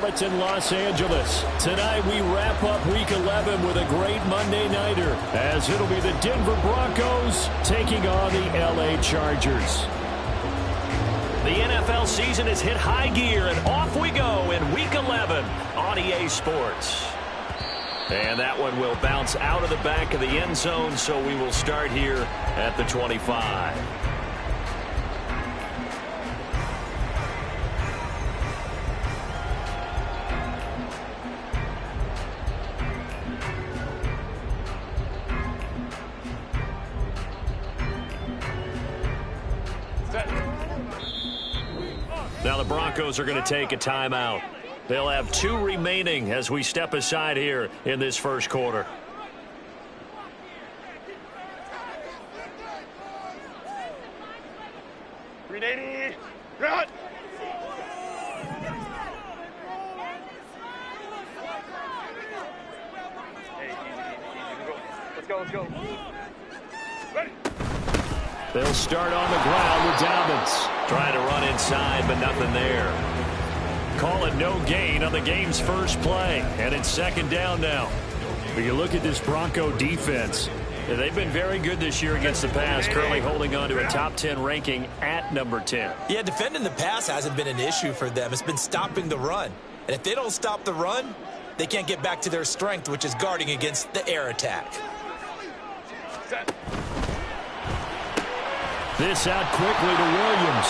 Charlotte and Los Angeles. Tonight we wrap up Week 11 with a great Monday Nighter, as it'll be the Denver Broncos taking on the LA Chargers. The NFL season has hit high gear, and off we go in Week 11 on EA Sports. And that one will bounce out of the back of the end zone, so we will start here at the 25. Now the Broncos are going to take a timeout. They'll have 2 remaining as we step aside here in this first quarter. Hey, easy. Let's go. Ready. They'll start on the ground with Dobbins. Trying to run inside, but nothing there. Call it no gain on the game's first play, and it's second down now. But you look at this Bronco defense. They've been very good this year against the pass, currently holding on to a top 10 ranking at number 10. Yeah, defending the pass hasn't been an issue for them. It's been stopping the run. And if they don't stop the run, they can't get back to their strength, which is guarding against the air attack. This out quickly to Williams.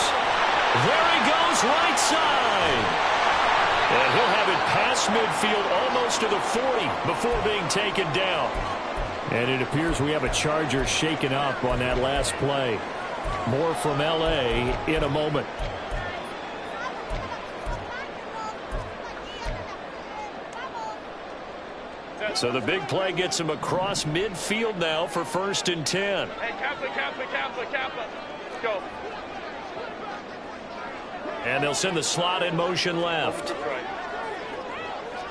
There he goes, right side. And he'll have it past midfield almost to the 40 before being taken down. And it appears we have a Charger shaken up on that last play. More from LA in a moment. So the big play gets him across midfield now for 1st and 10. Hey, Kappa. Let's go. And they'll send the slot in motion left. That's right.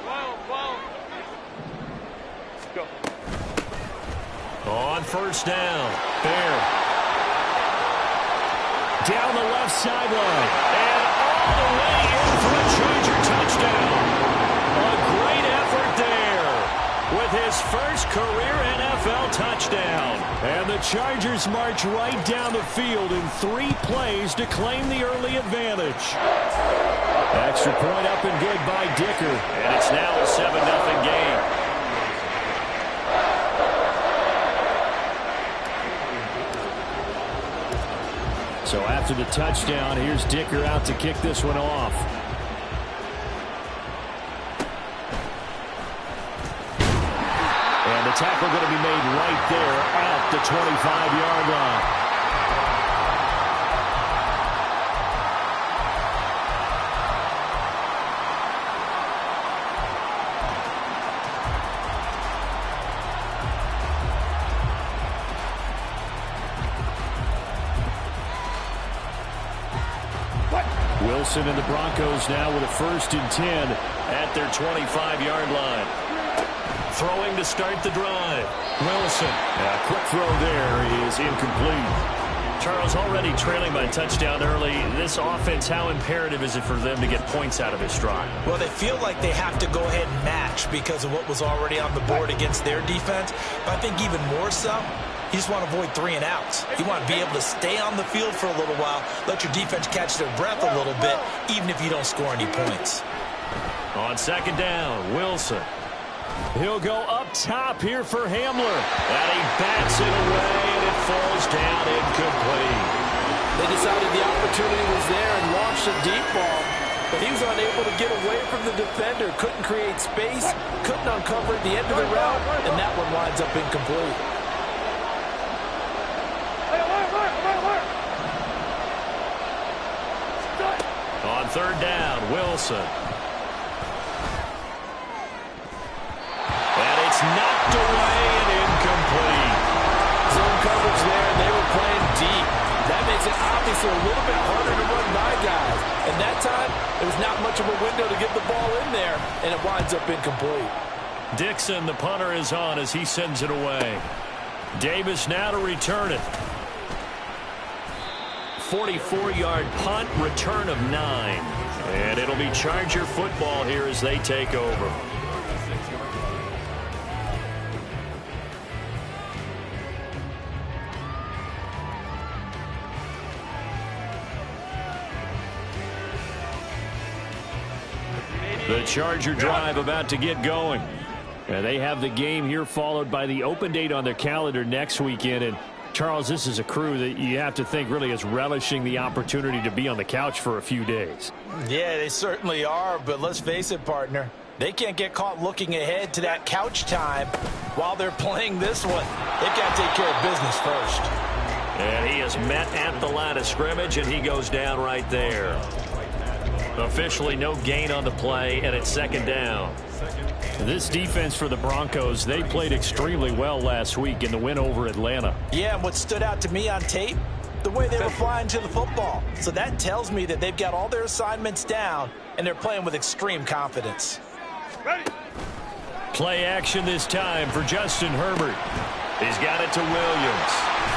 Wow. Go. On 1st down. Bear. Down the left sideline. And all the way in for a Charger touchdown. A great effort there with his first career NFL touchdown. And the Chargers march right down the field in 3 plays to claim the early advantage. Extra point up and good by Dicker. And it's now a 7-0 game. So after the touchdown, here's Dicker out to kick this one off. And the tackle going to be made right there at the 25-yard line. Wilson and the Broncos now with a 1st and 10 at their 25-yard line. Throwing to start the drive. Wilson. A quick throw there is incomplete. Charles, already trailing by a touchdown early. This offense, how imperative is it for them to get points out of this drive? Well, they feel like they have to go ahead and match because of what was already on the board against their defense. But I think even more so, you just want to avoid 3 and outs. You want to be able to stay on the field for a little while, let your defense catch their breath a little bit, even if you don't score any points. On 2nd down, Wilson. He'll go up top here for Hamler. And he bats it away, and it falls down incomplete. They decided the opportunity was there and launched a deep ball, but he was unable to get away from the defender, couldn't create space, couldn't uncover the end of the route, and that one winds up incomplete. On 3rd down, Wilson. And it's knocked away and incomplete. Zone coverage there, and they were playing deep. That makes it obviously a little bit harder to run by guys. And that time, there was not much of a window to get the ball in there, and it winds up incomplete. Dixon, the punter, is on as he sends it away. Davis now to return it. 44-yard punt, return of 9. And it'll be Charger football here as they take over. The Charger drive about to get going. And they have the game here followed by the open date on their calendar next weekend. And Charles, this is a crew that you have to think really is relishing the opportunity to be on the couch for a few days. Yeah, they certainly are, but let's face it, partner. They can't get caught looking ahead to that couch time while they're playing this one. They've got to take care of business first. And he is met at the line of scrimmage, and he goes down right there. Officially no gain on the play, and it's second down. This defense for the Broncos, they played extremely well last week in the win over Atlanta. Yeah, and what stood out to me on tape, the way they were flying to the football. So that tells me that they've got all their assignments down, and they're playing with extreme confidence. Play action this time for Justin Herbert. He's got it to Williams.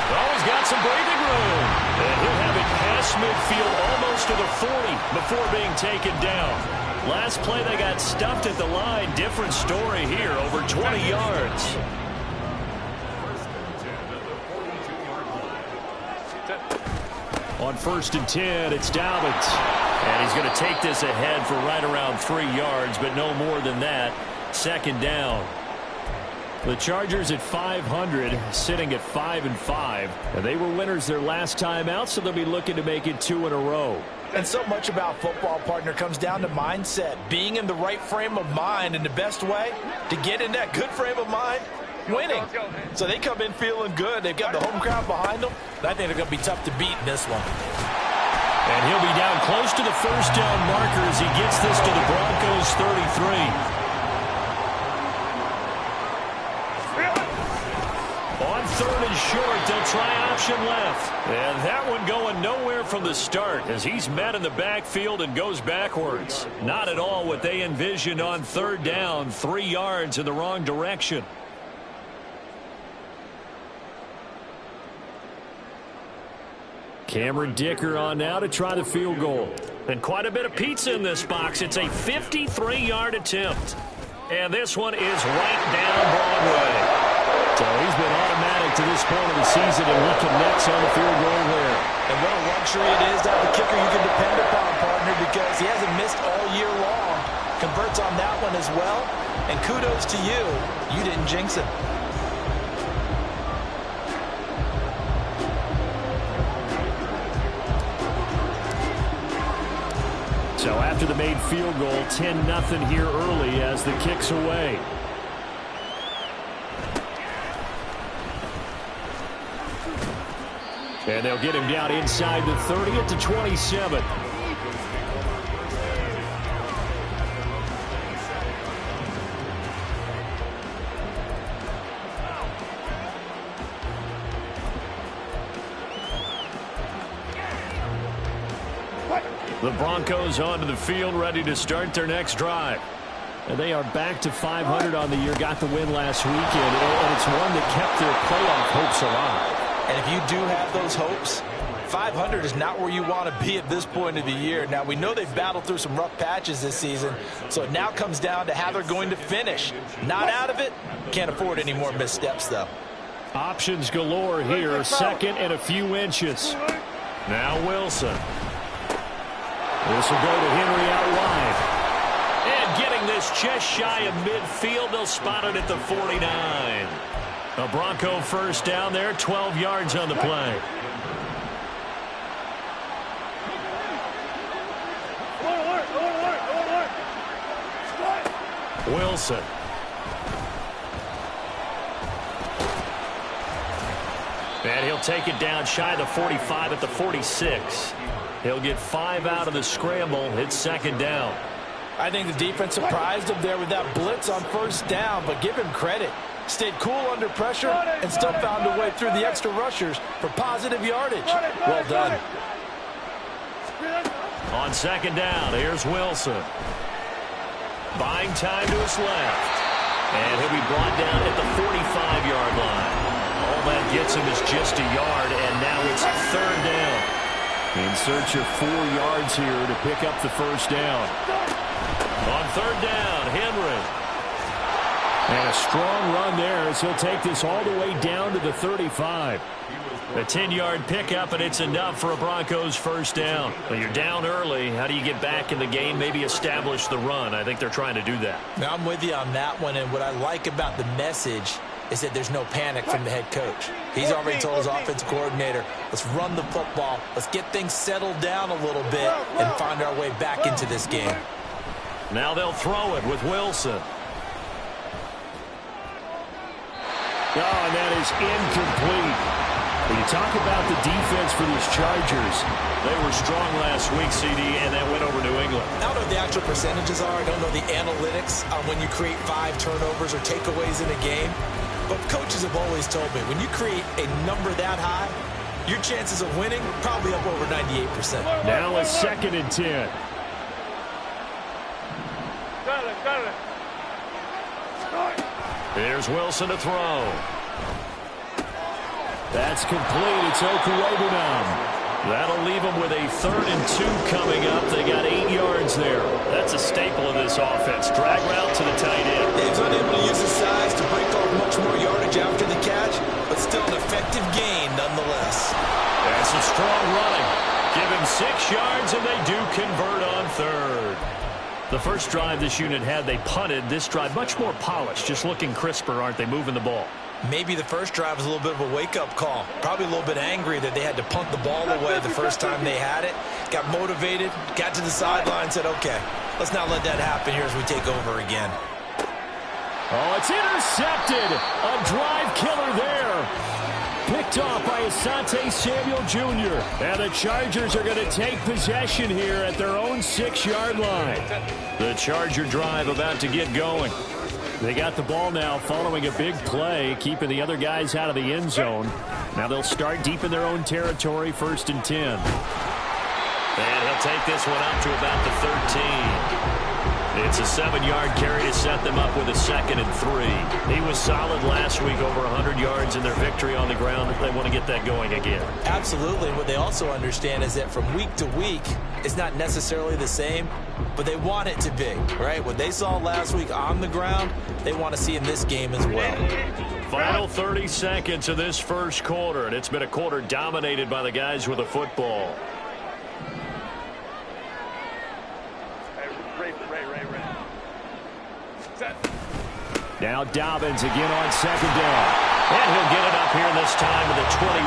Oh, he's got some breathing room. And he'll have it past midfield almost to the 40 before being taken down. Last play they got stuffed at the line. Different story here, over 20 yards. On 1st and 10, it's Dobbins. And he's going to take this ahead for right around 3 yards, but no more than that. Second down. The Chargers at 500, sitting at 5-5. And they were winners their last time out, so they'll be looking to make it 2 in a row. And so much about football, partner, comes down to mindset. Being in the right frame of mind, and the best way to get in that good frame of mind, winning. So they come in feeling good. They've got the home crowd behind them. I think they're going to be tough to beat in this one. And he'll be down close to the first down marker as he gets this to the Broncos 33. On 3rd and short, they'll try option left. And that one going nowhere from the start as he's met in the backfield and goes backwards. Not at all what they envisioned on 3rd down, 3 yards in the wrong direction. Cameron Dicker on now to try the field goal. And quite a bit of pizza in this box. It's a 53-yard attempt. And this one is right down Broadway. So he's been automatic to this point of the season, and he connects on the field goal there. And what a luxury it is to have a kicker you can depend upon, partner, because he hasn't missed all year long. Converts on that one as well. And kudos to you. You didn't jinx it. So after the made field goal, 10-0 here early as the kick's away. And they'll get him down inside the 30 at the 27. The Broncos onto the field, ready to start their next drive. And they are back to 500 on the year, got the win last weekend, and it's one that kept their playoff hopes alive. And if you do have those hopes, 500 is not where you want to be at this point of the year. Now, we know they've battled through some rough patches this season, so it now comes down to how they're going to finish. Not out of it. Can't afford any more missteps, though. Options galore here, 2nd and a few inches. Now Wilson. This will go to Henry out wide. And getting this just shy of midfield, they'll spot it at the 49. A Bronco first down there, 12 yards on the play. Wilson. And he'll take it down shy of the 45 at the 46. He'll get 5 out of the scramble. It's 2nd down. I think the defense surprised him there with that blitz on 1st down, but give him credit. Stayed cool under pressure and still found a way through the extra rushers for positive yardage. Well done. On 2nd down, here's Wilson. Buying time to his left. And he'll be brought down at the 45-yard line. All that gets him is just a yard, and now it's 3rd down. In search of 4 yards here to pick up the first down. On third down, Henry. And a strong run there as he'll take this all the way down to the 35. A 10-yard pickup, and it's enough for a Broncos first down. Well, you're down early. How do you get back in the game, maybe establish the run? I think they're trying to do that. Now, I'm with you on that one, and what I like about the message is that there's no panic from the head coach. He's already told his offensive coordinator, let's run the football, let's get things settled down a little bit and find our way back into this game. Now they'll throw it with Wilson. Oh, and that is incomplete. When you talk about the defense for these Chargers, they were strong last week, CD, and that went over New England. I don't know what the actual percentages are. I don't know the analytics on when you create 5 turnovers or takeaways in a game. But coaches have always told me, when you create a number that high, your chances of winning probably up over 98%. Now a 2nd and 10. Here's Wilson to throw. That's complete. It's Okuwebunam. That'll leave them with a 3rd and 2 coming up. They got 8 yards there. That's a staple of this offense. Drag route to the tight end. Dave's unable to use his size to break off much more yardage after the catch, but still an effective gain nonetheless. That's a strong running. Give him 6 yards, and they do convert on 3rd. The first drive this unit had, they punted. This drive, much more polished, just looking crisper, aren't they, moving the ball? Maybe the first drive was a little bit of a wake-up call. Probably a little bit angry that they had to punt the ball away the first time they had it. Got motivated, got to the sideline, said, okay, let's not let that happen here as we take over again. Oh, it's intercepted. A drive killer there. Picked off by Asante Samuel Jr. And the Chargers are going to take possession here at their own 6-yard line. The Charger drive about to get going. They got the ball now following a big play, keeping the other guys out of the end zone. Now they'll start deep in their own territory, 1st and 10. And he'll take this one up to about the 13. It's a 7-yard carry to set them up with a 2nd and 3. He was solid last week, over 100 yards in their victory on the ground. They want to get that going again. Absolutely. What they also understand is that from week to week, it's not necessarily the same, but they want it to be, right? What they saw last week on the ground, they want to see in this game as well. Final 30 seconds of this first quarter, and it's been a quarter dominated by the guys with the football. Now Dobbins again on 2nd down. And he'll get it up here this time to the 21.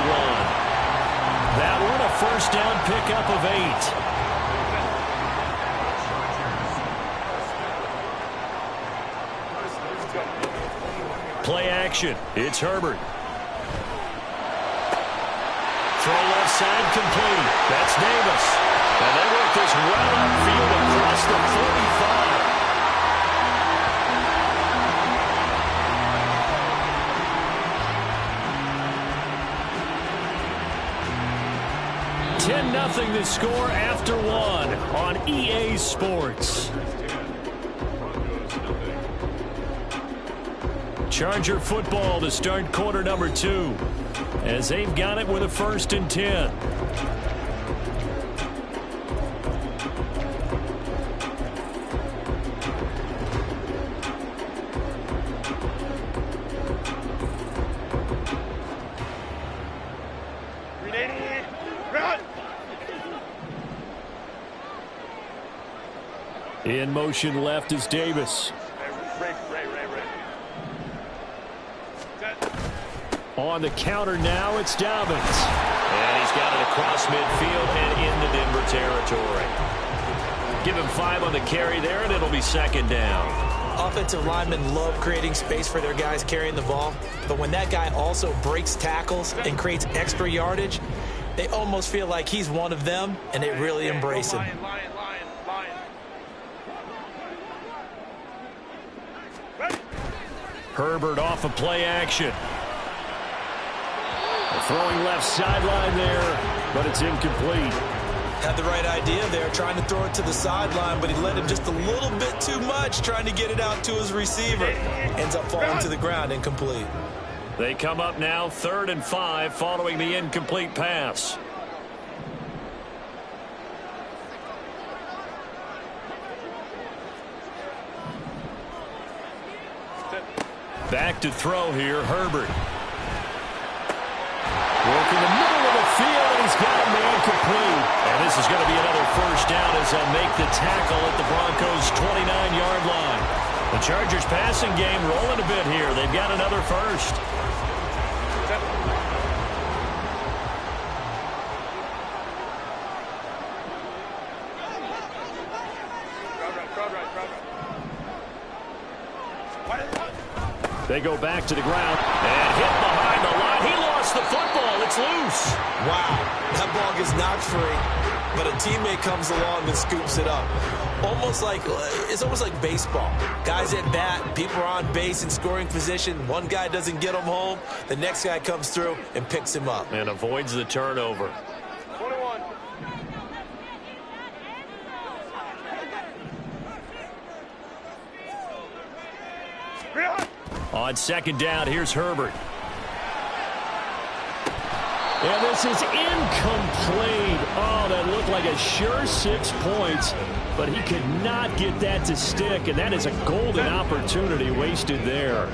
That one a first down pickup of 8. Play action. It's Herbert. Throw left side complete. That's Davis. And they work this well upfield across the 45. 10-0 the score after 1 on EA Sports. Charger football to start quarter number 2 as they've got it with a 1st and 10. In motion left is Davis. On the counter now, it's Dobbins. And he's got it across midfield and into Denver territory. Give him 5 on the carry there, and it'll be 2nd down. Offensive linemen love creating space for their guys carrying the ball, but when that guy also breaks tackles and creates extra yardage, they almost feel like he's one of them, and they really embrace him. Herbert off of play action. Throwing left sideline there, but it's incomplete. Had the right idea there, trying to throw it to the sideline, but he let him just a little bit too much, trying to get it out to his receiver. Ends up falling to the ground, incomplete. They come up now, 3rd and 5, following the incomplete pass. Back to throw here, Herbert. Working the middle of the field, and he's got a man complete. And this is going to be another first down as they'll make the tackle at the Broncos' 29-yard line. The Chargers passing game rolling a bit here. They've got another first. They go back to the ground and hit behind the line. He lost the football. It's loose. Wow, that ball gets knocked free, but a teammate comes along and scoops it up. It's almost like baseball. Guys at bat, people are on base in scoring position. One guy doesn't get him home. The next guy comes through and picks him up. And avoids the turnover. 21. On second down, here's Herbert. And this is incomplete. Oh, that looked like a sure 6 points, but he could not get that to stick, and that is a golden opportunity wasted there.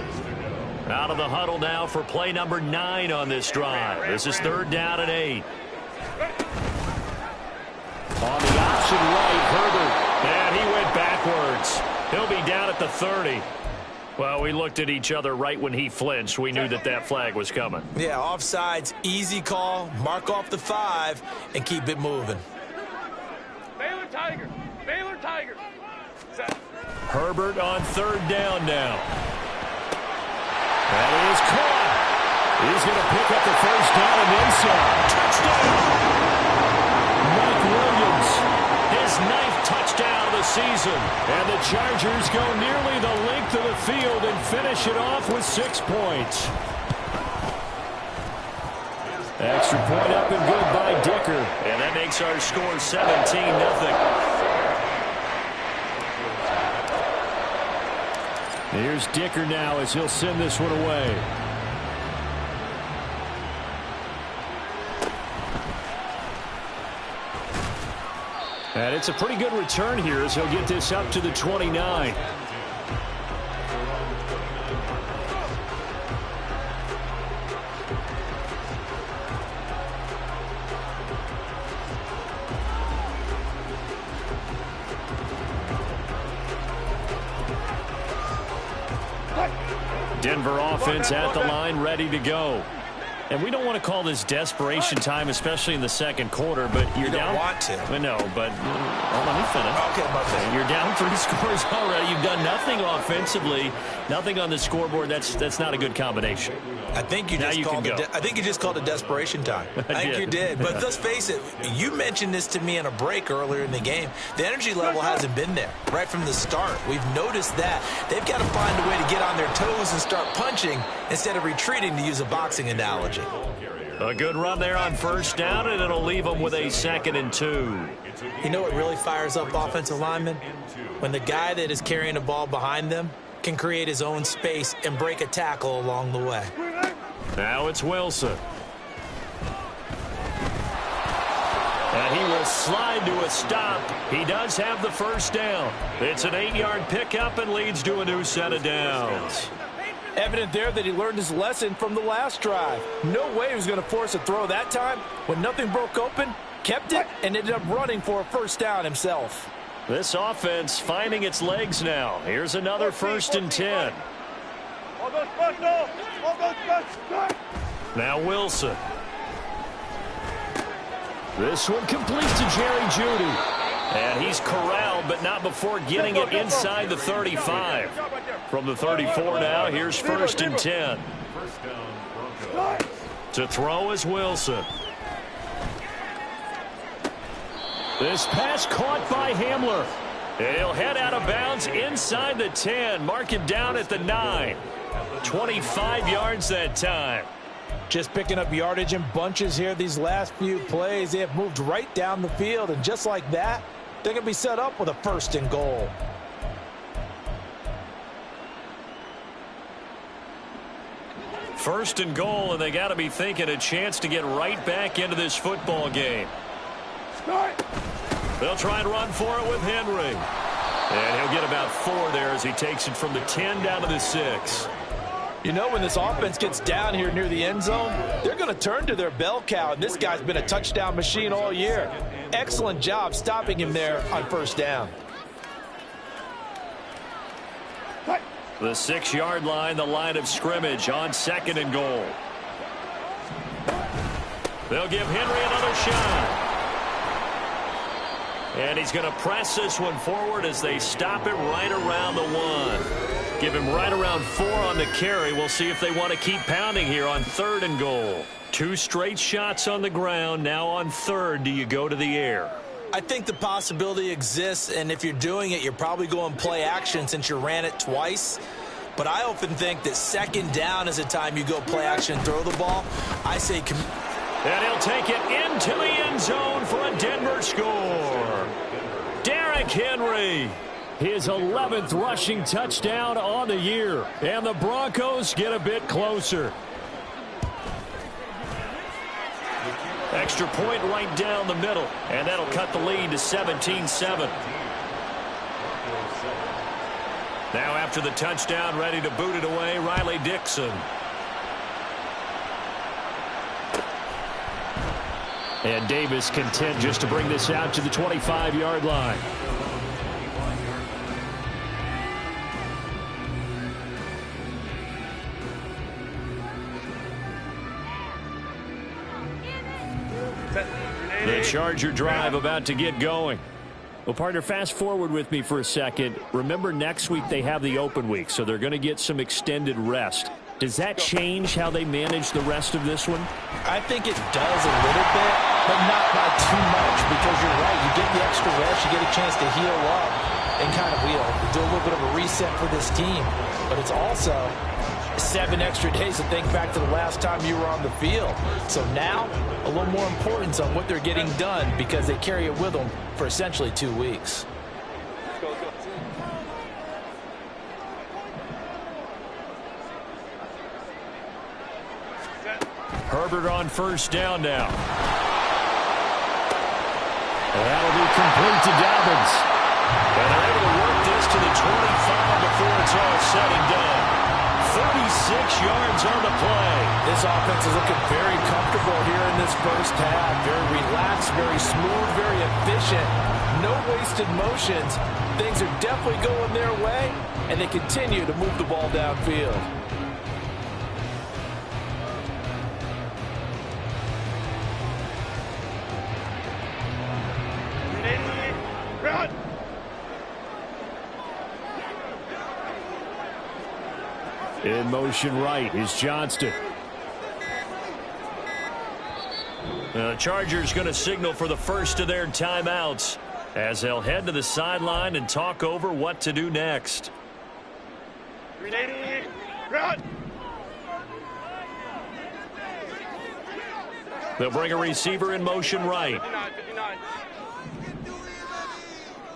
Out of the huddle now for play number 9 on this drive. This is 3rd down and 8. On the option right, Herbert. And he went backwards. He'll be down at the 30. Well, we looked at each other right when he flinched. We knew that that flag was coming. Yeah, offsides, easy call, mark off the 5, and keep it moving. Baylor Tiger. Baylor Tiger. Set. Herbert on 3rd down now. That is caught. He's going to pick up the first down and then some. Touchdown. Mike Williams, his 9th touchdown of the season. And the Chargers go nearly the length of the field and finish it off with 6 points. Extra point up and good by Dicker. And that makes our score 17-0. Here's Dicker now as he'll send this one away. And it's a pretty good return here as he'll get this up to the 29. Denver offense at the line, ready to go. And we don't want to call this desperation time, especially in the second quarter, but you're down. You don't want to. No, but let me finish. Okay, my bad. You're down 3 scores already. You've done nothing offensively, nothing on the scoreboard. That's not a good combination. I think you just called it desperation time. I think you did. But let's face it, you mentioned this to me in a break earlier in the game. The energy level hasn't been there right from the start. We've noticed that. They've got to find a way to get on their toes and start punching instead of retreating, to use a boxing analogy. A good run there on first down, and it'll leave them with a 2nd and 2. You know what really fires up offensive linemen? When the guy that is carrying the ball behind them can create his own space and break a tackle along the way. Now it's Wilson. And he will slide to a stop. He does have the first down. It's an 8-yard pickup and leads to a new set of downs. Evident there that he learned his lesson from the last drive. No way he was going to force a throw that time. When nothing broke open, kept it, and ended up running for a first down himself. This offense finding its legs now. Here's another 1st and 10. Now Wilson. This one complete to Jerry Jeudy. And he's corralled, but not before getting it inside the 35. From the 34 now, here's 1st and 10. To throw is Wilson. This pass caught by Hamler. And he'll head out of bounds inside the 10. Mark him down at the 9. 25 yards that time. Just picking up yardage in bunches here these last few plays. They have moved right down the field, and just like that, they're going to be set up with a 1st and goal. First and goal, and they got to be thinking a chance to get right back into this football game. They'll try and run for it with Henry. And he'll get about 4 there as he takes it from the 10 down to the 6. You know, when this offense gets down here near the end zone, they're going to turn to their bell cow, and this guy's been a touchdown machine all year. Excellent job stopping him there on first down. The 6-yard line, the line of scrimmage on 2nd and goal. They'll give Henry another shot. And he's going to press this one forward as they stop it right around the 1. Give him right around 4 on the carry. We'll see if they want to keep pounding here on 3rd and goal. 2 straight shots on the ground. Now on 3rd, do you go to the air? I think the possibility exists, and if you're doing it, you're probably going play action since you ran it twice. But I often think that 2nd down is a time you go play action and throw the ball. I say... And he'll take it into the end zone for a Denver score. Derrick Henry, his 11th rushing touchdown on the year. And the Broncos get a bit closer. Extra point right down the middle. And that'll cut the lead to 17-7. Now after the touchdown, ready to boot it away, Riley Dixon. And Davis content just to bring this out to the 25-yard line. The Charger drive about to get going. Well, partner, fast forward with me for a second. Remember, next week they have the open week, so they're going to get some extended rest. Does that change how they manage the rest of this one? I think it does a little bit, but not by too much, because you're right. You get the extra rest, you get a chance to heal up and kind of do a little bit of a reset for this team. But it's also 7 extra days to think back to the last time you were on the field. So now, a little more importance on what they're getting done because they carry it with them for essentially 2 weeks. Herbert on first down now. And that'll be complete to Dobbins. And they're able to work this to the 25 before it's all said and done. 36 yards on the play. This offense is looking very comfortable here in this first half. Very relaxed, very smooth, very efficient. No wasted motions. Things are definitely going their way, and they continue to move the ball downfield. In motion right is Johnston. The Chargers going to signal for the first of their timeouts as they'll head to the sideline and talk over what to do next. 380, run! They'll bring a receiver in motion right. 59.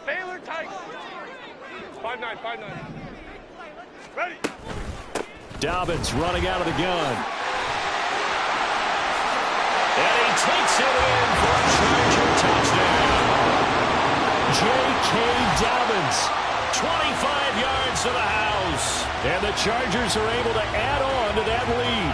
Baylor Tigers. 5-9. Ready. Dobbins running out of the gun. And he takes it in for a Charger touchdown. J.K. Dobbins, 25 yards to the house. And the Chargers are able to add on to that lead.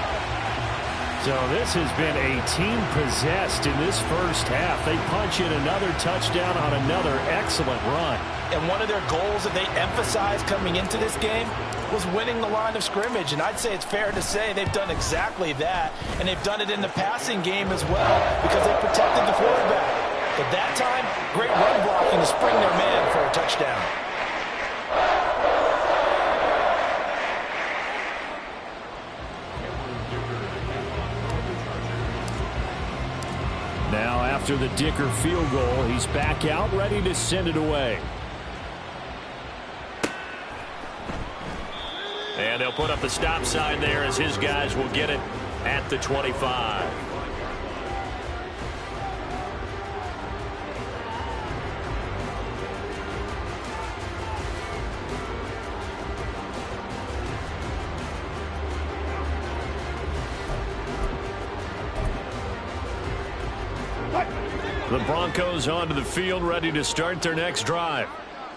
So this has been a team possessed in this first half. They punch in another touchdown on another excellent run. And one of their goals that they emphasized coming into this game was winning the line of scrimmage. And I'd say it's fair to say they've done exactly that. And they've done it in the passing game as well because they protected the quarterback. But that time, great run blocking to spring their man for a touchdown. Now after the Dicker field goal, he's back out ready to send it away. And they'll put up the stop sign there as his guys will get it at the 25. The Broncos onto the field ready to start their next drive.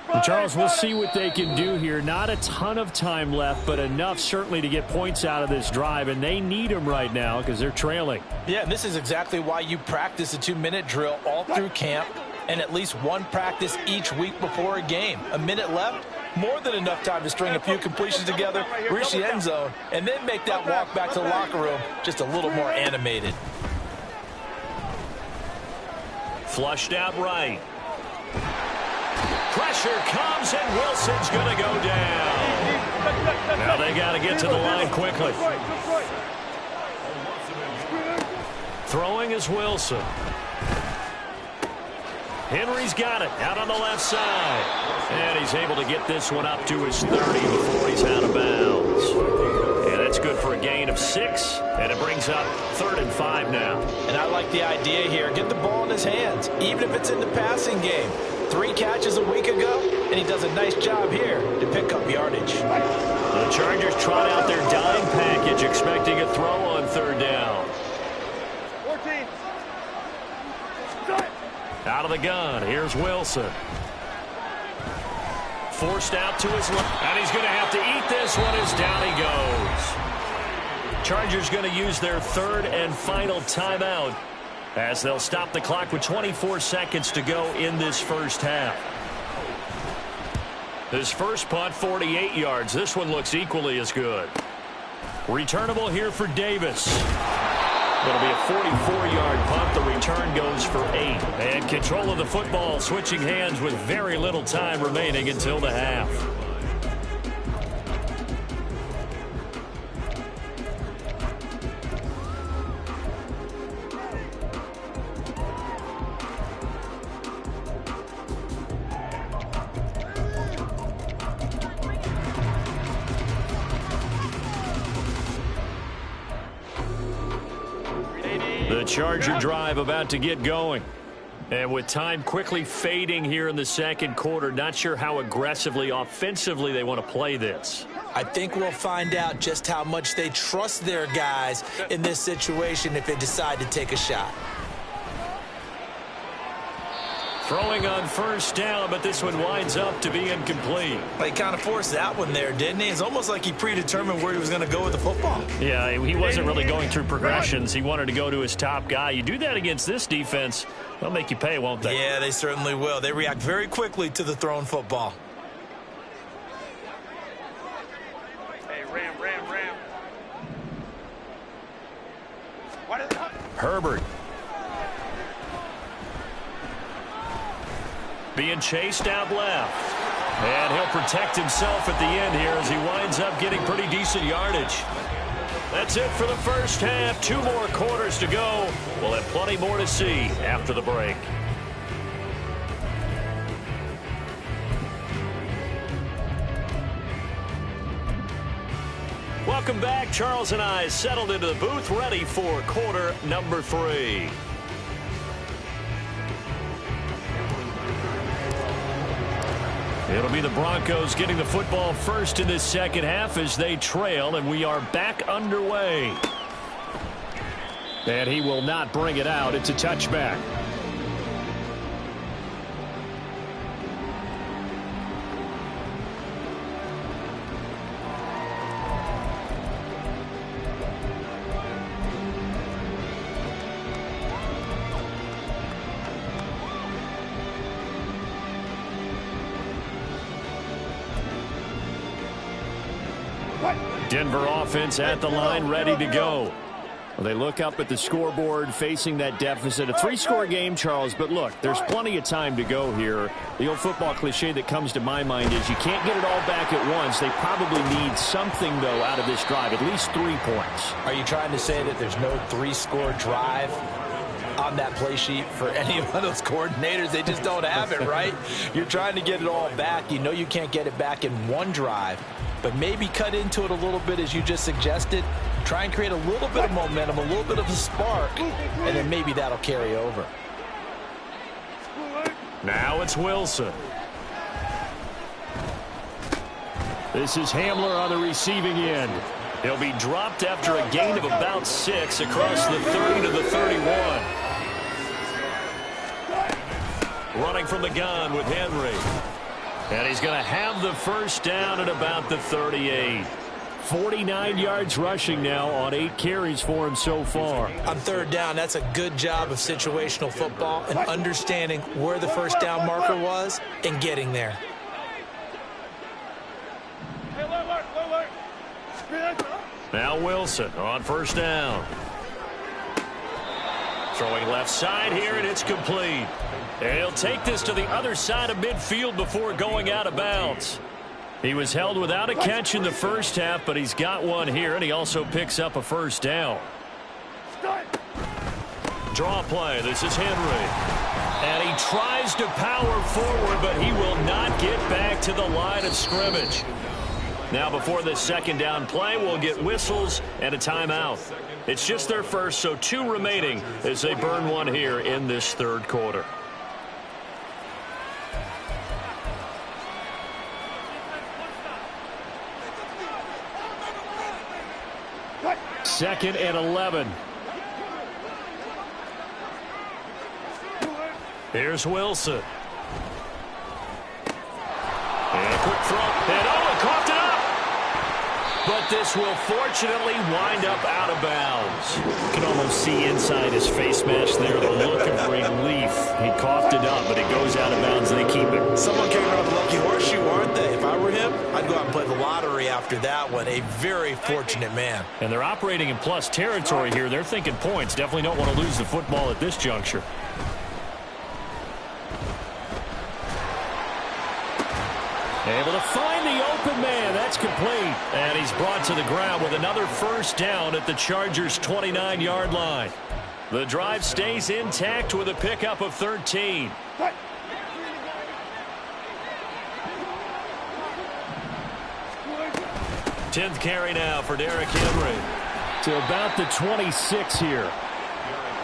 Well, Charles, we'll see what they can do here. Not a ton of time left, but enough certainly to get points out of this drive, and they need them right now because they're trailing. Yeah, and this is exactly why you practice a 2-minute drill all through camp and at least one practice each week before a game. A minute left, more than enough time to string a few completions together, reach the end zone, and then make that walk back to the locker room just a little more animated. Flushed out right. Pressure comes, and Wilson's going to go down. Now they got to get to the line quickly. Throwing is Wilson. Henry's got it out on the left side. And he's able to get this one up to his 30 before he's out of bounds. And that's good for a gain of 6. And it brings up 3rd and 5 now. And I like the idea here. Get the ball in his hands, even if it's in the passing game. 3 catches a week ago, and he does a nice job here to pick up yardage. The Chargers trot out their dime package, expecting a throw on 3rd down. 14. Out of the gun, here's Wilson. Forced out to his left, and he's going to have to eat this one as down he goes. Chargers going to use their 3rd and final timeout, as they'll stop the clock with 24 seconds to go in this first half. His first punt, 48 yards. This one looks equally as good. Returnable here for Davis. It'll be a 44-yard punt. The return goes for 8. And control of the football switching hands with very little time remaining until the half. The Charger drive about to get going. And with time quickly fading here in the second quarter, not sure how aggressively, offensively they want to play this. I think we'll find out just how much they trust their guys in this situation if they decide to take a shot. Throwing on 1st down, but this one winds up to be incomplete. He kind of forced that one there, didn't he? It's almost like he predetermined where he was going to go with the football. Yeah, he wasn't really going through progressions. He wanted to go to his top guy. You do that against this defense, they'll make you pay, won't they? Yeah, they certainly will. They react very quickly to the thrown football. Hey, Ram. What is that? Herbert. Being chased out left. And he'll protect himself at the end here as he winds up getting pretty decent yardage. That's it for the first half. 2 more quarters to go. We'll have plenty more to see after the break. Welcome back. Charles and I settled into the booth, ready for quarter number 3. It'll be the Broncos getting the football first in this second half as they trail, and we are back underway. And he will not bring it out. It's a touchback. Denver offense at the line, ready to go. Well, they look up at the scoreboard facing that deficit. A 3-score game, Charles, but look, there's plenty of time to go here. The old football cliche that comes to my mind is you can't get it all back at once. They probably need something, though, out of this drive, at least 3 points. Are you trying to say that there's no 3-score drive on that play sheet for any one of those coordinators? They just don't have it, right? You're trying to get it all back. You know you can't get it back in one drive, but maybe cut into it a little bit as you just suggested. Try and create a little bit of momentum, a little bit of a spark, and then maybe that'll carry over. Now it's Wilson. This is Hamler on the receiving end. He'll be dropped after a gain of about 6 across the 30 to the 31. Running from the gun with Henry. And he's going to have the first down at about the 38. 49 yards rushing now on 8 carries for him so far. On third down, that's a good job of situational football and understanding where the first down marker was and getting there. Now Wilson on first down. Throwing left side here, and it's complete. And he'll take this to the other side of midfield before going out of bounds. He was held without a catch in the first half, but he's got one here, and he also picks up a first down. Draw play. This is Henry. And he tries to power forward, but he will not get back to the line of scrimmage. Now, before this second down play, we'll get whistles and a timeout. It's just their first, so 2 remaining as they burn one here in this third quarter. Second and 11. Here's Wilson. And a quick throw. And he coughed it up. But this will fortunately wind up out of bounds. You can almost see inside his face mask there the look of relief. He coughed it up, but it goes out of bounds and they keep it. Someone came around with a lucky horseshoe, aren't they? If I were him, I'd go out and play the lottery after that one. A very fortunate man. And they're operating in plus territory here. They're thinking points. Definitely don't want to lose the football at this juncture. Able to find the open man. That's complete. And he's brought to the ground with another first down at the Chargers' 29-yard line. The drive stays intact with a pickup of 13. Tenth carry now for Derrick Henry. To about the 26 here.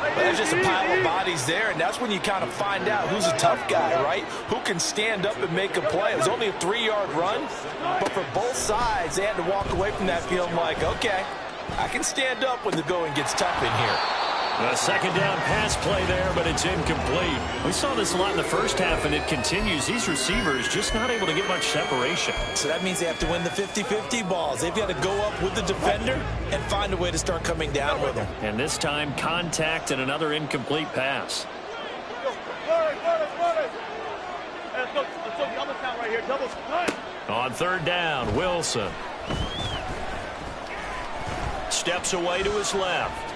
But there's just a pile of bodies there, and that's when you kind of find out who's a tough guy, right? Who can stand up and make a play. It was only a 3-yard run, but for both sides, they had to walk away from that feeling like, okay, I can stand up when the going gets tough in here. A second down pass play there, but it's incomplete. We saw this a lot in the first half, and it continues. These receivers just not able to get much separation. So that means they have to win the 50-50 balls. They've got to go up with the defender and find a way to start coming down with them. And this time, contact and another incomplete pass. On third down, Wilson. Steps away to his left.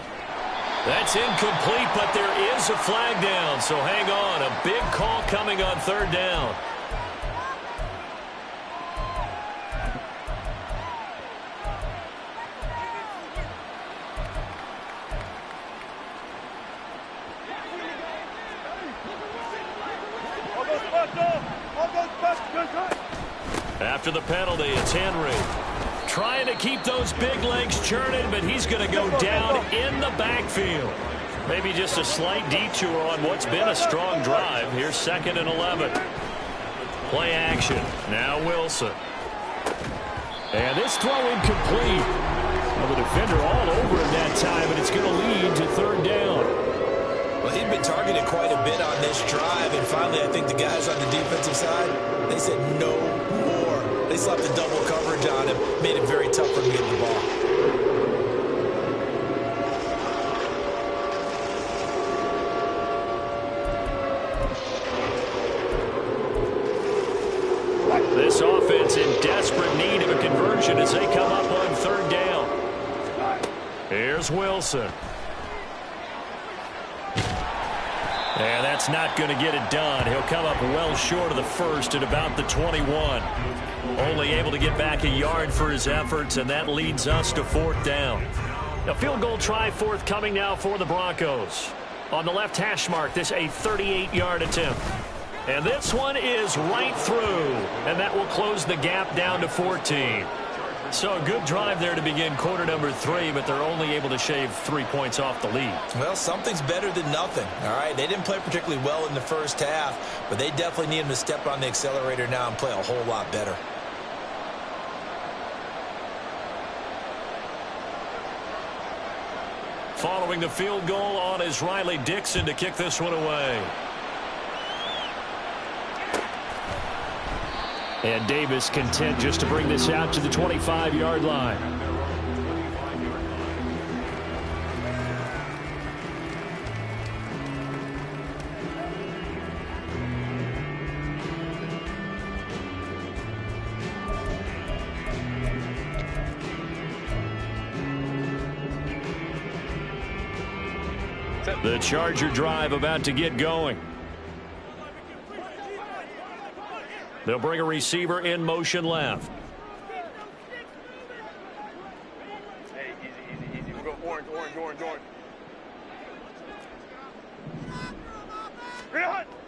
That's incomplete, but there is a flag down, so hang on. A big call coming on third down. After the penalty, it's Henry. Trying to keep those big legs churning, but he's going to go down in the backfield. Maybe just a slight detour on what's been a strong drive. Here's second and 11. Play action. Now Wilson. And this throw incomplete. Well, the defender all over him that time, and it's going to lead to third down. Well, he'd been targeted quite a bit on this drive, and finally I think the guys on the defensive side, they said no more. They slapped the double coverage on him, made it very tough for him to get the ball. This offense in desperate need of a conversion as they come up on third down. Here's Wilson. And that's not going to get it done. He'll come up well short of the first at about the 21. Only able to get back a yard for his efforts, and that leads us to fourth down. A field goal try forthcoming now for the Broncos. On the left hash mark, this a 38-yard attempt. And this one is right through, and that will close the gap down to 14. So a good drive there to begin quarter number 3, but they're only able to shave 3 points off the lead. Well, something's better than nothing, all right? They didn't play particularly well in the first half, but they definitely need them to step on the accelerator now and play a whole lot better. Following the field goal on is Riley Dixon to kick this one away. And Davis content just to bring this out to the 25-yard line. The Charger drive about to get going. They'll bring a receiver in motion left. Hey, easy. We'll go orange.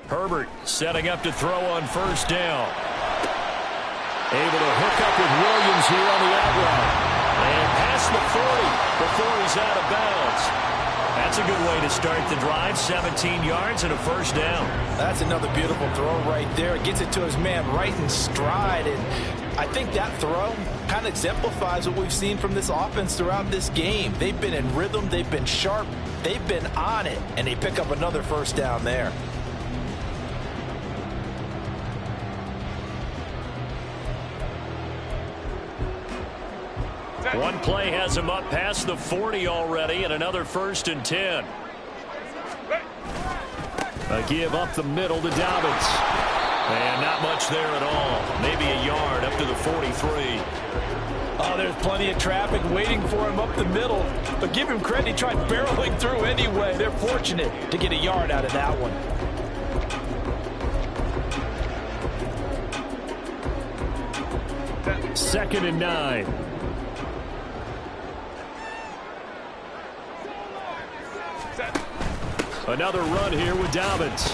Herbert setting up to throw on first down. Able to hook up with Williams here on the out route. And past the 40 before he's out of bounds. That's a good way to start the drive. 17 yards and a first down. That's another beautiful throw right there. It gets it to his man right in stride. And I think that throw kind of exemplifies what we've seen from this offense throughout this game. They've been in rhythm. They've been sharp. They've been on it. And they pick up another first down there. One play has him up past the 40 already, and another 1st and 10. A give up the middle to Dobbins. And not much there at all. Maybe a yard up to the 43. Oh, there's plenty of traffic waiting for him up the middle. But give him credit, he tried barreling through anyway. They're fortunate to get a yard out of that one. Second and 9. Another run here with Dobbins.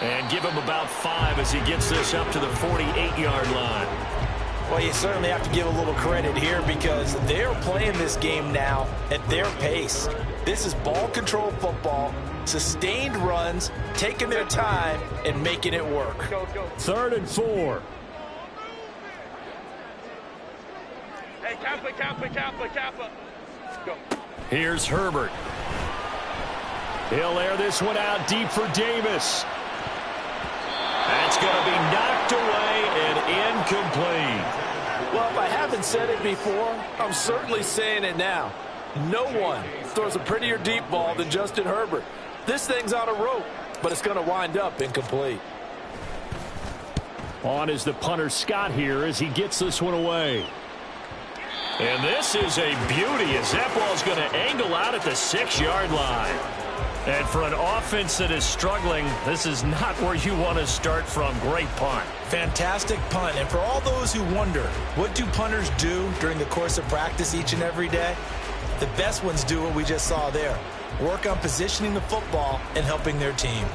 And give him about 5 as he gets this up to the 48-yard line. Well, you certainly have to give a little credit here because they're playing this game now at their pace. This is ball control football, sustained runs, taking their time, and making it work. Let's go. 3rd and 4. Hey, Kappa. Go. Here's Herbert. He'll air this one out deep for Davis. That's going to be knocked away and incomplete. Well, if I haven't said it before, I'm certainly saying it now. No one throws a prettier deep ball than Justin Herbert. This thing's on a rope, but it's going to wind up incomplete. On is the punter Scott here as he gets this one away. And this is a beauty as that ball's going to angle out at the 6-yard line. And for an offense that is struggling, this is not where you want to start from. Great punt. Fantastic punt. And for all those who wonder, what do punters do during the course of practice each and every day? The best ones do what we just saw there. Work on positioning the football and helping their team.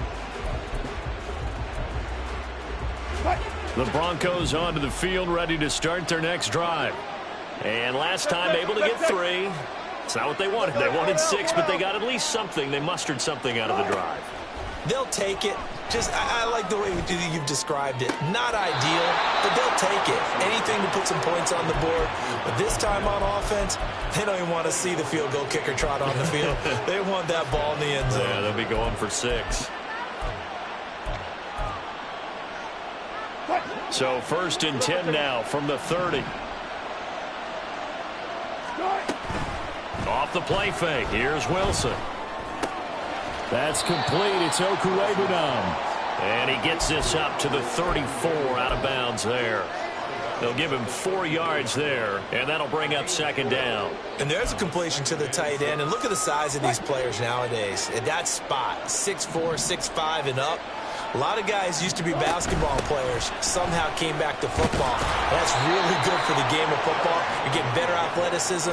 The Broncos onto the field ready to start their next drive. And last time able to get 3. It's not what they wanted. They wanted 6, but they got at least something. They mustered something out of the drive. They'll take it. I like the way you've described it. Not ideal, but they'll take it. Anything to put some points on the board. But this time on offense, they don't even want to see the field goal kicker trot on the field. They want that ball in the end zone. Yeah, they'll be going for 6. So 1st and 10 now from the 30. Off the play fake. Here's Wilson. That's complete. It's Okuegbunam. And he gets this up to the 34 out of bounds there. They'll give him 4 yards there, and that'll bring up 2nd down. And there's a completion to the tight end. And look at the size of these players nowadays. At that spot, 6'4", 6'5", and up. A lot of guys used to be basketball players, somehow came back to football. That's really good for the game of football. You're getting better athleticism,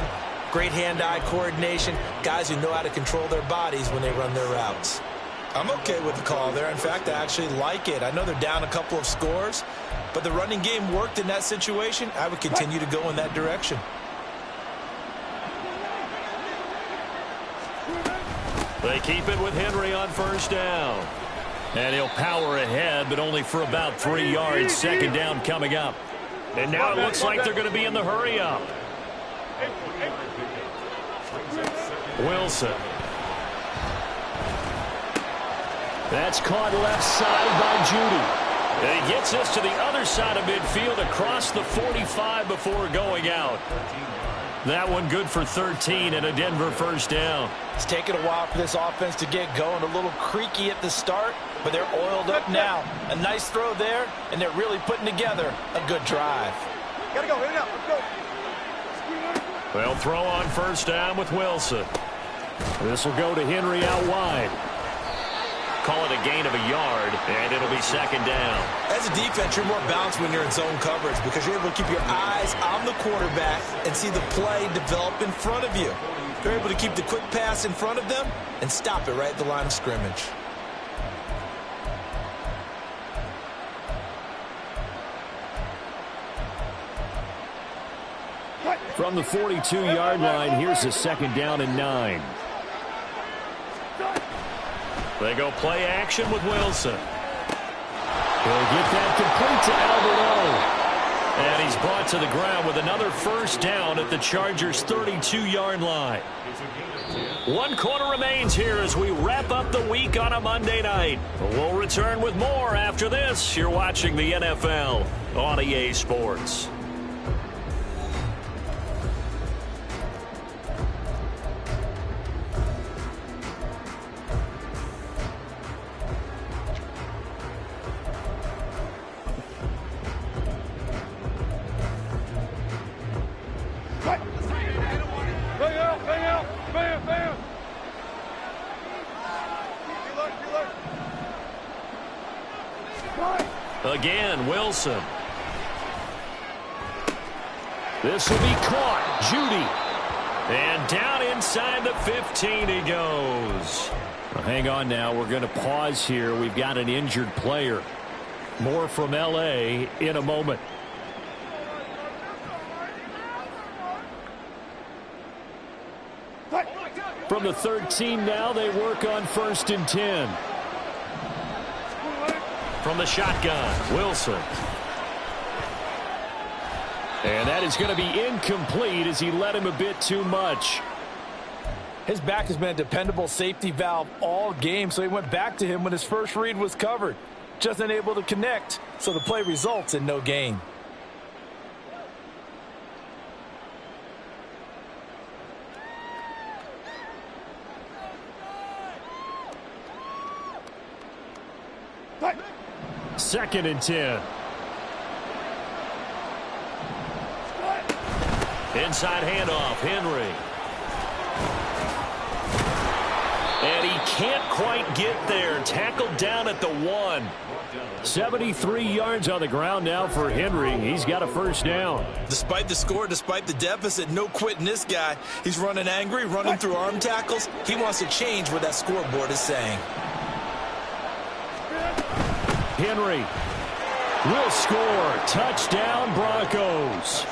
great hand-eye coordination, guys who know how to control their bodies when they run their routes. I'm okay with the call there. In fact, I actually like it. I know they're down a couple of scores, but the running game worked in that situation. I would continue to go in that direction. They keep it with Henry on 1st down. And he'll power ahead, but only for about 3 yards. 2nd down coming up. And now it looks like they're going to be in the hurry-up. Wilson. That's caught left side by Judy. And he gets this to the other side of midfield across the 45 before going out. That one good for 13 and a Denver first down. It's taken a while for this offense to get going. A little creaky at the start, but they're oiled up now. A nice throw there, and they're really putting together a good drive. Gotta go, let's go. They'll throw on first down with Wilson. This will go to Henry out wide. Call it a gain of a yard, and it'll be second down. As a defense, you're more balanced when you're in zone coverage because you're able to keep your eyes on the quarterback and see the play develop in front of you. You're able to keep the quick pass in front of them and stop it right at the line of scrimmage. From the 42-yard line, here's a second down and 9. They go play action with Wilson. He'll get that complete to Albert O. And he's brought to the ground with another first down at the Chargers' 32-yard line. 1 quarter remains here as we wrap up the week on a Monday night. We'll return with more after this. You're watching the NFL on EA Sports. Again, Wilson. This will be caught. Judy. And down inside the 15 he goes. Well, hang on now. We're going to pause here. We've got an injured player. More from L.A. in a moment. From the 13 now, they work on 1st and 10. From the shotgun, Wilson. And that is going to be incomplete as he let him a bit too much. His back has been a dependable safety valve all game, so he went back to him when his first read was covered. Just unable to connect, so the play results in no gain. Second and 10. Inside handoff, Henry. And he can't quite get there. Tackled down at the 1. 73 yards on the ground now for Henry. He's got a first down. Despite the score, despite the deficit, no quitting this guy. He's running angry, running through arm tackles. He wants to change what that scoreboard is saying. Henry will score. Touchdown, Broncos.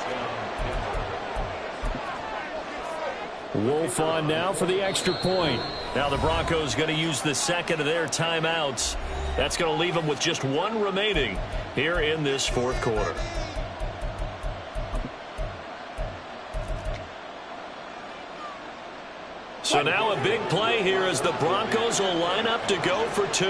Wolf on now for the extra point. Now the Broncos going to use the second of their timeouts. That's going to leave them with just 1 remaining here in this 4th quarter. So now a big play here as the Broncos will line up to go for 2.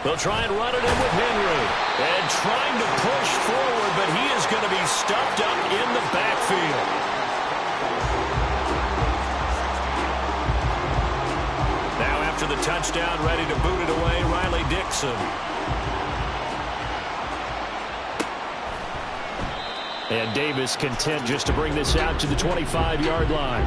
They'll try and run it in with Henry. And trying to push forward, but he is going to be stuffed up in the backfield. Now after the touchdown, ready to boot it away, Riley Dixon. And Davis content just to bring this out to the 25-yard line.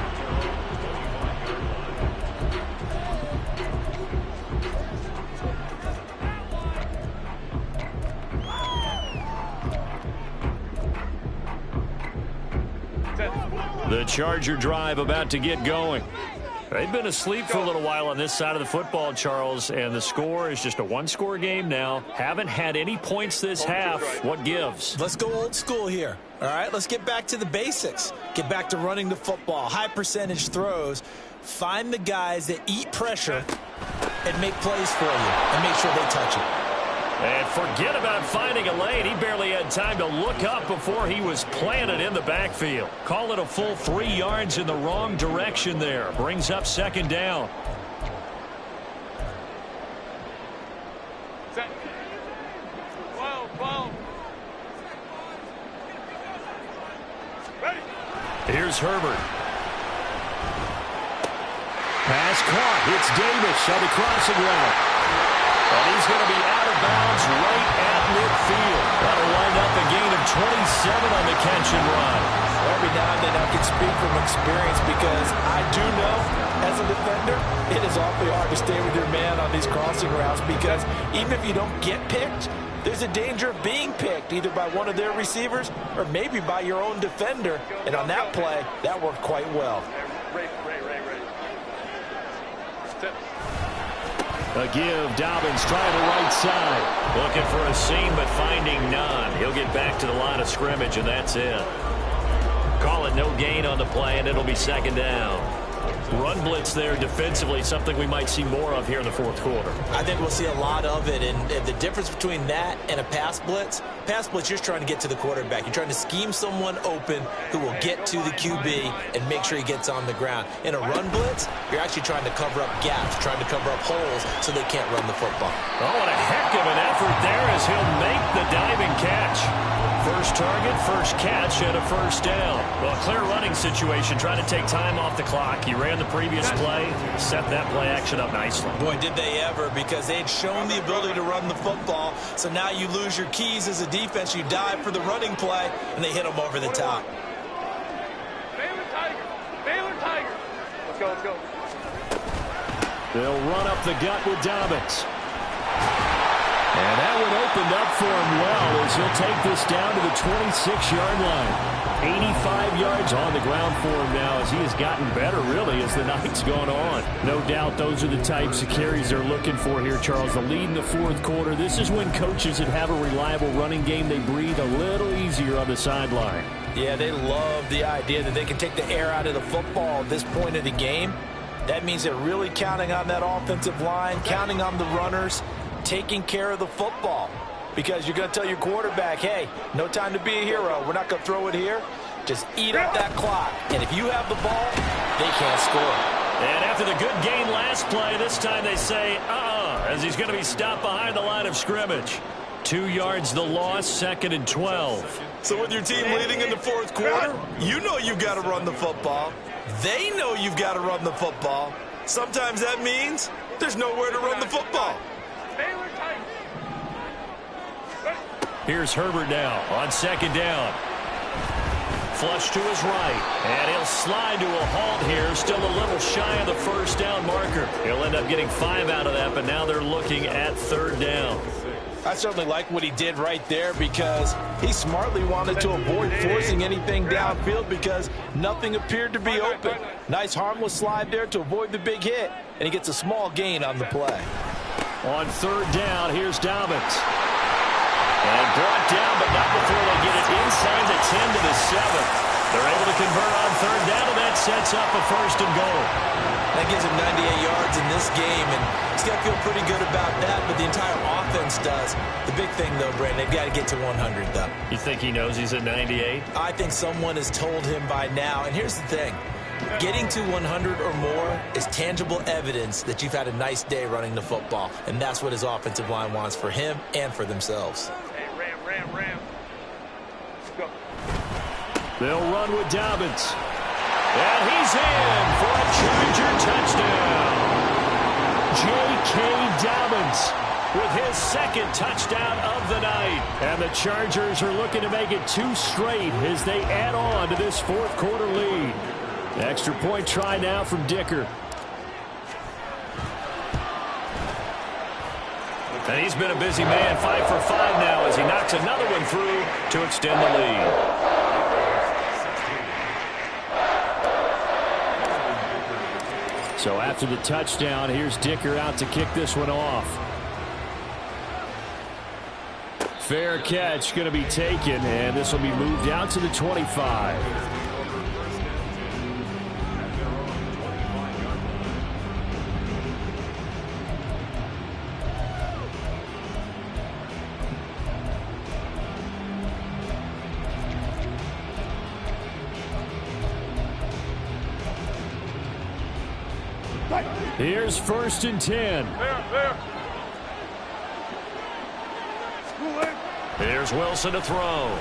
The Charger drive about to get going. They've been asleep for a little while on this side of the football, Charles, and the score is just a 1-score game now. Haven't had any points this half. What gives? Let's go old school here. All right, let's get back to the basics. Get back to running the football, high percentage throws. Find the guys that eat pressure and make plays for you and make sure they touch it. And forget about finding a lane. He barely had time to look up before he was planted in the backfield. Call it a full 3 yards in the wrong direction there. Brings up second down. Set. 12. Ready. Here's Herbert. Pass caught. It's Davis on the crossing route. And he's going to be out of bounds right at midfield. That'll wind up a gain of 27 on the catch and run. Every now and then I can speak from experience because I do know, as a defender, it is awfully hard to stay with your man on these crossing routes because even if you don't get picked, there's a danger of being picked either by one of their receivers or maybe by your own defender. And on that play, that worked quite well. Ray. Set. A give. Dobbins trying the right side. Looking for a seam, but finding none. He'll get back to the line of scrimmage, and that's it. Call it no gain on the play, and it'll be second down. Run blitz there defensively, something we might see more of here in the fourth quarter. I think we'll see a lot of it, and the difference between that and a pass blitz, you're just trying to get to the quarterback. You're trying to scheme someone open who will get to the QB and make sure he gets on the ground. In a run blitz, you're actually trying to cover up gaps, trying to cover up holes so they can't run the football. Oh, what a heck of an effort there as he'll make the diving catch. First target, first catch, and a first down. Well, a clear running situation, trying to take time off the clock. He ran the previous play, set that play action up nicely. Boy, did they ever, because they had shown the ability to run the football. So now you lose your keys as a defense. You dive for the running play, and they hit them over the top. Baylor Tiger. Let's go. They'll run up the gut with Dobbins. And that one opened up for him well as he'll take this down to the 26-yard line. 85 yards on the ground for him now as he has gotten better, really, as the night's gone on. No doubt those are the types of carries they're looking for here, Charles. The lead in the fourth quarter. This is when coaches that have a reliable running game, they breathe a little easier on the sideline. Yeah, they love the idea that they can take the air out of the football at this point of the game. That means they're really counting on that offensive line, counting on the runners, taking care of the football, because you're going to tell your quarterback, hey, no time to be a hero. We're not going to throw it here. Just eat up that clock. And if you have the ball, they can't score. And after the good gain last play, this time they say, as he's going to be stopped behind the line of scrimmage. 2 yards the loss, second and 12. So with your team leading in the fourth quarter, you know you've got to run the football. They know you've got to run the football. Sometimes that means there's nowhere to run the football. Here's Herbert now on second down. Flush to his right, and he'll slide to a halt here, still a little shy of the first down marker. He'll end up getting 5 out of that, but now they're looking at third down. I certainly like what he did right there because he smartly wanted to avoid forcing anything downfield because nothing appeared to be open. Nice harmless slide there to avoid the big hit, and he gets a small gain on the play. On third down, here's Dobbins. And brought down, but not before they get it inside the 10 to the 7. They're able to convert on third down, and that sets up a first and goal. That gives him 98 yards in this game, and he's got to feel pretty good about that, but the entire offense does. The big thing, though, Brandon, they've got to get to 100, though. You think he knows he's at 98? I think someone has told him by now, and here's the thing. Getting to 100 or more is tangible evidence that you've had a nice day running the football, and that's what his offensive line wants for him and for themselves. Hey, ram. Let's go. They'll run with Dobbins. And he's in for a Charger touchdown. J.K. Dobbins with his second touchdown of the night. And the Chargers are looking to make it 2 straight as they add on to this fourth quarter lead. Extra point try now from Dicker. And he's been a busy man, 5 for 5 now as he knocks another one through to extend the lead. So after the touchdown, here's Dicker out to kick this one off. Fair catch going to be taken, and this will be moved out to the 25. Here's 1st and 10. Here's Wilson to throw.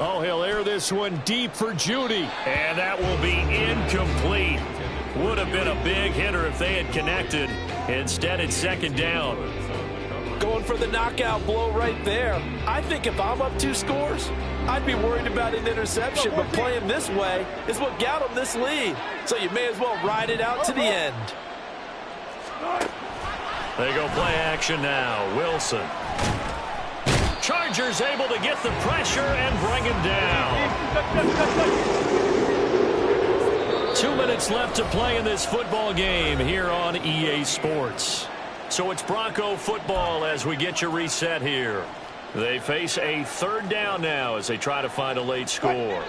Oh, he'll air this one deep for Judy. And that will be incomplete. Would have been a big hitter if they had connected. Instead, it's 2nd down. Going for the knockout blow right there. I think if I'm up 2 scores, I'd be worried about an interception. But playing this way is what got them this lead. So you may as well ride it out to the end. They go play action now. Wilson. Chargers able to get the pressure and bring him down. 2 minutes left to play in this football game here on EA Sports. So it's Bronco football as we get you reset here. They face a 3rd down now as they try to find a late score.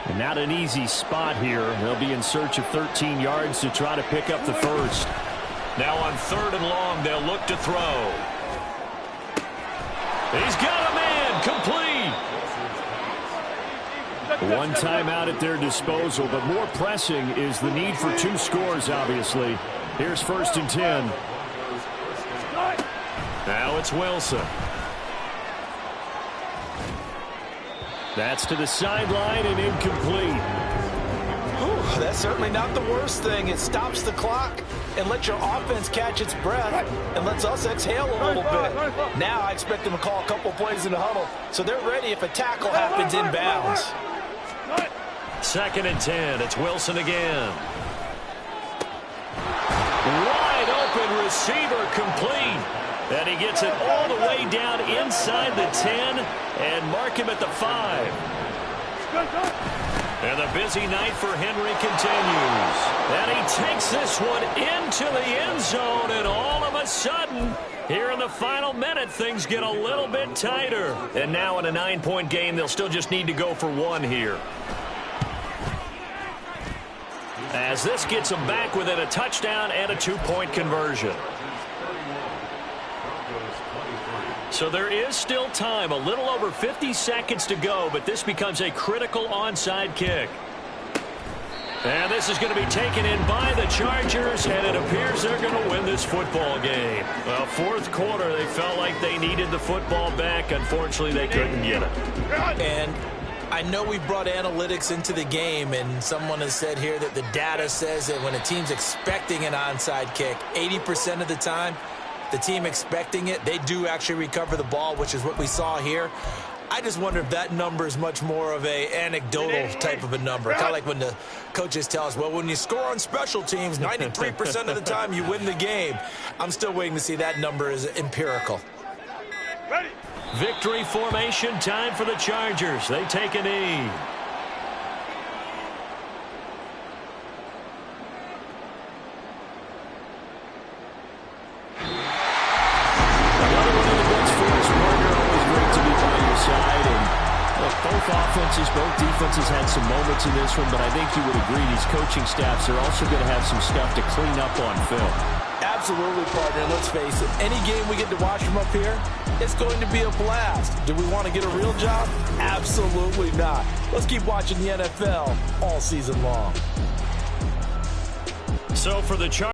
And not an easy spot here. They'll be in search of 13 yards to try to pick up the first. Now on 3rd and long, they'll look to throw. He's got a man, complete. One timeout at their disposal, but more pressing is the need for 2 scores, obviously. Here's 1st and 10. Now it's Wilson. That's to the sideline and incomplete. That's certainly not the worst thing. It stops the clock and lets your offense catch its breath and lets us exhale a little bit. Now I expect them to call a couple plays in the huddle so they're ready if a tackle happens inbounds. 2nd and 10. It's Wilson again. Wide open receiver, complete. And he gets it all the way down inside the 10 and mark him at the 5. And the busy night for Henry continues. And he takes this one into the end zone, and all of a sudden, here in the final minute, things get a little bit tighter. And now in a 9-point game, they'll still just need to go for 1 here. As this gets them back within a touchdown and a 2-point conversion. So there is still time, a little over 50 seconds to go, but this becomes a critical onside kick. And this is going to be taken in by the Chargers, and it appears they're going to win this football game. Well, 4th quarter, they felt like they needed the football back. Unfortunately, they couldn't get it. And I know we brought analytics into the game, and someone has said here that the data says that when a team's expecting an onside kick, 80% of the time, the team expecting it, they do actually recover the ball, which is what we saw here. I just wonder if that number is much more of a anecdotal type of a number. Kind of like when the coaches tell us, well, when you score on special teams, 93% of the time you win the game. I'm still waiting to see that number is empirical. Victory formation time for the Chargers. They take a knee. Both defenses had some moments in this one, but I think you would agree these coaching staffs are also going to have some stuff to clean up on film. Absolutely, partner. Let's face it, any game we get to watch from up here, it's going to be a blast. Do we want to get a real job? Absolutely not. Let's keep watching the NFL all season long. So for the Chargers,